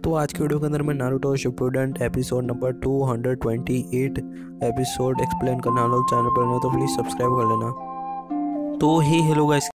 तो आज की वीडियो के अंदर मैं Naruto Shippuden episode number 228 episode explain करने वाला हूँ। चैनल पर नहीं तो प्लीज़ सब्सक्राइब कर लेना। तो ही हेलो गाइस,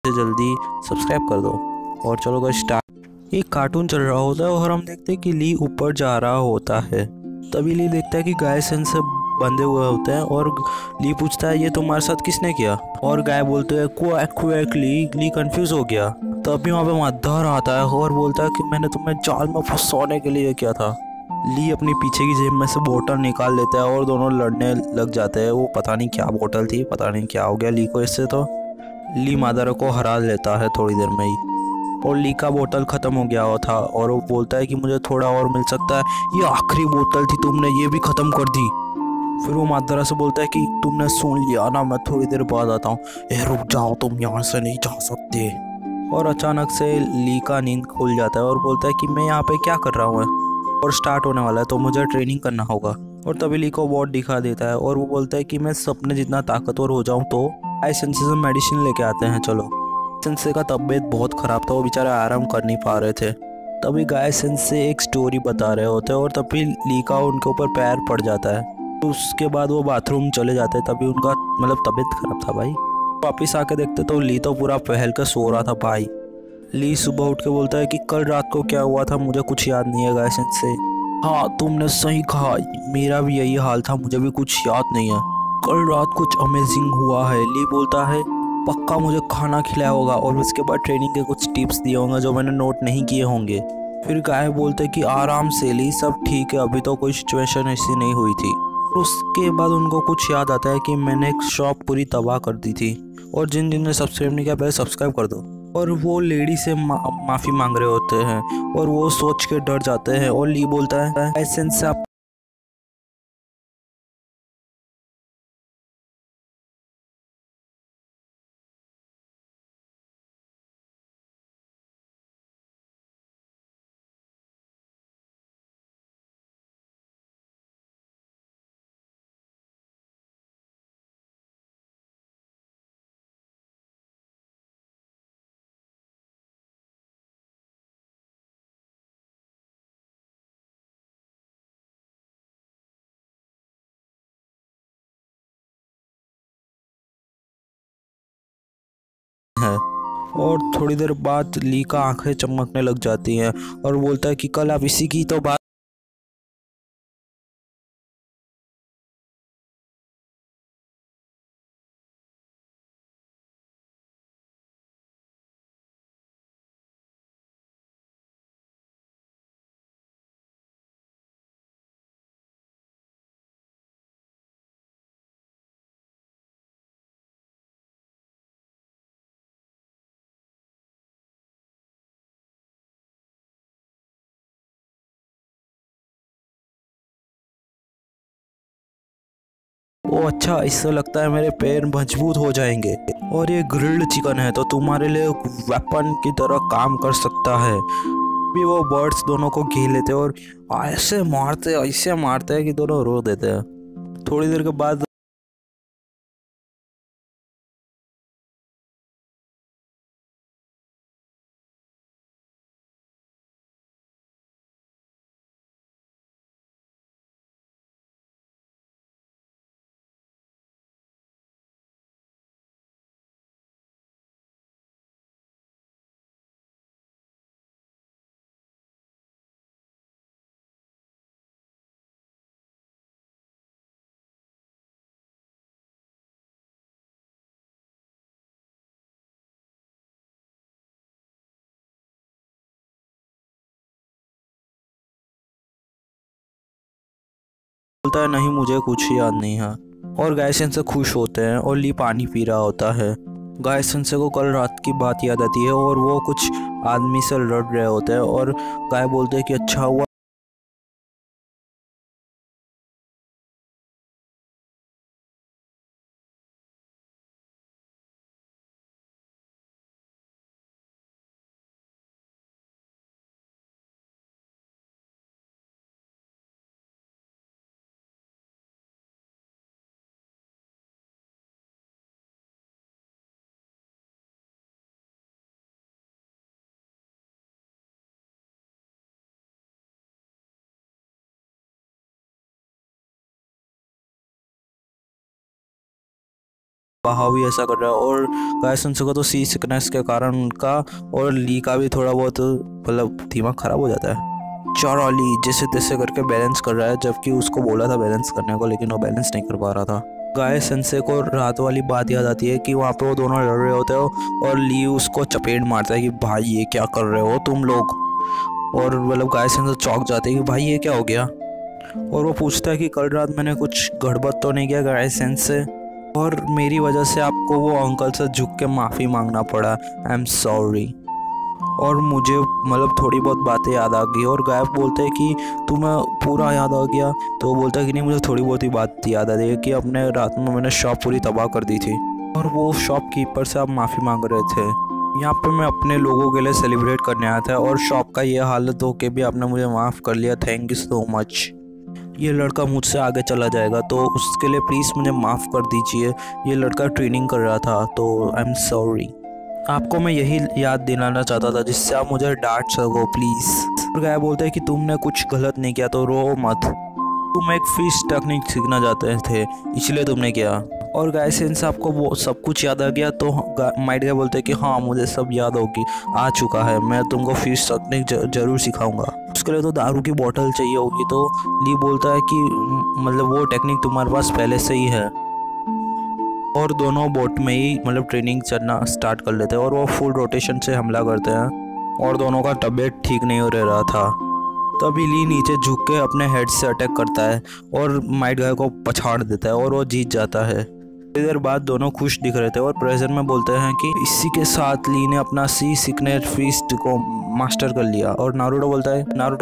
जल्दी सब्सक्राइब कर दो और चलो गाइस स्टार्ट। एक कार्टून चल रहा होता है और हम देखते हैं कि ली ऊपर जा रहा होता है। तभी ली देखता है कि गाय सेंस से बंधे हुए होते हैं और ली पूछता है ये तुम्हारे साथ किसने किया। और गाय बोलते हैं क्वैक क्वैक। ली कंफ्यूज हो गया। तभी वहाँ पे मद्दार आता है और बोलता है कि मैंने तुम्हें जाल में फंसाने के लिए किया था। ली अपनी पीछे की जेब में से बोतल निकाल लेता है और दोनों लड़ने लग जाते हैं। वो पता नहीं क्या बोतल थी, पता नहीं क्या हो गया ली को इससे। तो ली मादर को हरा लेता है थोड़ी देर में ही। और ली का बोतल ख़त्म हो गया था और वो बोलता है कि मुझे थोड़ा और मिल सकता है, ये आखिरी बोतल थी, तुमने ये भी ख़त्म कर दी। फिर वो मादरा से बोलता है कि तुमने सुन लिया ना, मैं थोड़ी देर बाद आता हूँ। रुक जाओ, तुम यहाँ से नहीं जा सकते। और अचानक से ली का नींद खुल जाता है और बोलता है कि मैं यहाँ पे क्या कर रहा हूँ और स्टार्ट होने वाला है तो मुझे ट्रेनिंग करना होगा। और तभी ली को वॉट दिखा देता है और वो बोलता है कि मैं सपने जितना ताकतवर हो जाऊँ तो आई सेंसे से मेडिसिन लेके आते हैं। चलो। सेंसे का तबीयत बहुत ख़राब था, वो बेचारे आराम कर नहीं पा रहे थे। तभी गाय सेंसे एक स्टोरी बता रहे होते हैं और तभी ली का उनके ऊपर पैर पड़ जाता है। तो उसके बाद वो बाथरूम चले जाते हैं। तभी उनका तबीयत ख़राब था भाई। वापिस आके देखते तो ली तो पूरा पहल कर सो रहा था भाई। ली सुबह उठ के बोलता है कि कल रात को क्या हुआ था मुझे कुछ याद नहीं है गाय सेंसे। हाँ तुमने सही कहा, मेरा भी यही हाल था, मुझे भी कुछ याद नहीं है। कल रात कुछ अमेजिंग हुआ है। ली बोलता है पक्का मुझे खाना खिलाया होगा और उसके बाद ट्रेनिंग के कुछ टिप्स दिए होंगे जो मैंने नोट नहीं किए होंगे। फिर गाय बोलते कि आराम से ली, सब ठीक है, अभी तो कोई सिचुएशन ऐसी नहीं हुई थी। उसके बाद उनको कुछ याद आता है कि मैंने एक शॉप पूरी तबाह कर दी थी। और जिन जिन ने सब्सक्राइब नहीं किया पहले सब्सक्राइब कर दो। और वो लेडी से माफ़ी मांग रहे होते हैं और वो सोच के डर जाते हैं। और ली बोलता है एसेंस से आप है। और थोड़ी देर बाद ली का आंखें चमकने लग जाती हैं और बोलता है कि कल आप इसी की तो बात ओ अच्छा, इससे लगता है मेरे पैर मजबूत हो जाएंगे। और ये ग्रिल्ड चिकन है तो तुम्हारे लिए वेपन की तरह काम कर सकता है। भी वो बर्ड्स दोनों को घेर लेते हैं और ऐसे मारते हैं कि दोनों रो देते हैं। थोड़ी देर के बाद बोलता है नहीं मुझे कुछ याद नहीं है। और गाय सेंसे खुश होते हैं और ली पानी पी रहा होता है। गाय सेंसे को कल रात की बात याद आती है और वो कुछ आदमी से लड़ रहे होते हैं और गाय बोलते हैं कि अच्छा हुआ बहाव भी ऐसा कर रहा है। और गाय सेंसे को तो सी सिकनेस के कारण उनका और ली का भी थोड़ा बहुत मतलब दिमाग खराब हो जाता है। चार्ली जैसे तैसे करके बैलेंस कर रहा है, जबकि उसको बोला था बैलेंस करने को, लेकिन वो बैलेंस नहीं कर पा रहा था। गाय सेंसे को रात वाली बात याद आती है कि वहाँ पे वो दोनों लड़ रहे होते हो और ली उसको चपेट मारता है कि भाई ये क्या कर रहे हो तुम लोग। और मतलब गाय सेंसे चौंक जाते हैं कि भाई ये क्या हो गया। और वो पूछता है कि कल रात मैंने कुछ गड़बड़ तो नहीं किया गाय सेंसे, और मेरी वजह से आपको वो अंकल से झुक के माफ़ी मांगना पड़ा, आई एम सॉरी। और मुझे मतलब थोड़ी बहुत बातें याद आ गई। और गायब बोलते हैं कि तुम्हें पूरा याद आ गया, तो वो बोलता है कि नहीं मुझे थोड़ी बहुत ही बात याद आ रही है कि अपने रात में मैंने शॉप पूरी तबाह कर दी थी और वो शॉपकीपर से आप माफ़ी मांग रहे थे। यहाँ पे मैं अपने लोगों के लिए सेलिब्रेट करने आया था और शॉप का ये हालत हो के भी आपने मुझे माफ़ कर लिया, थैंक यू सो मच। ये लड़का मुझसे आगे चला जाएगा तो उसके लिए प्लीज़ मुझे माफ़ कर दीजिए, ये लड़का ट्रेनिंग कर रहा था तो आई एम सॉरी। आपको मैं यही याद दिलाना चाहता था जिससे आप मुझे डांट सको प्लीज़। और गाय बोलते हैं कि तुमने कुछ गलत नहीं किया तो रो मत, तुम एक फिश टेक्निक सीखना चाहते थे इसलिए तुमने किया। और गाय सेंस आपको वो सब कुछ याद आ गया तो माइट गाय बोलते हैं कि हाँ मुझे सब याद होगी आ चुका है, मैं तुमको फिश टेक्निक जरूर सिखाऊंगा। उसके लिए तो दारू की बोतल चाहिए होगी। तो ली बोलता है कि मतलब वो टेक्निक तुम्हारे पास पहले से ही है। और दोनों बोट में ही मतलब ट्रेनिंग करना स्टार्ट कर लेते हैं और वो फुल रोटेशन से हमला करते हैं और दोनों का तबीयत ठीक नहीं हो रहा था। तभी ली नीचे झुक के अपने हेड से अटैक करता है और माइट गाय को पछाड़ देता है और वो जीत जाता है। थोड़ी देर बाद दोनों खुश दिख रहे थे और प्रेजेंट में बोलते हैं कि इसी के साथ ली ने अपना सी सिग्नेचर फिस्ट को मास्टर कर लिया। और नारुतो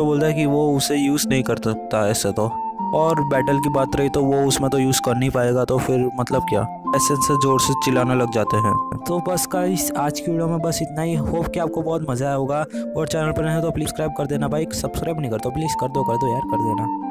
बोलता है कि वो उसे यूज़ नहीं कर सकता ऐसे तो, और बैटल की बात रही तो वो उसमें तो यूज़ कर नहीं पाएगा तो फिर मतलब क्या, ऐसे से ज़ोर से चिल्लाने लग जाते हैं। तो बस गाइस आज की वीडियो में बस इतना ही। होप कि आपको बहुत मज़ा आया होगा और चैनल पर नहीं है तो प्लीज़ सब्सक्राइब कर देना भाई, सब्सक्राइब नहीं करते प्लीज़ कर दो यार, कर देना।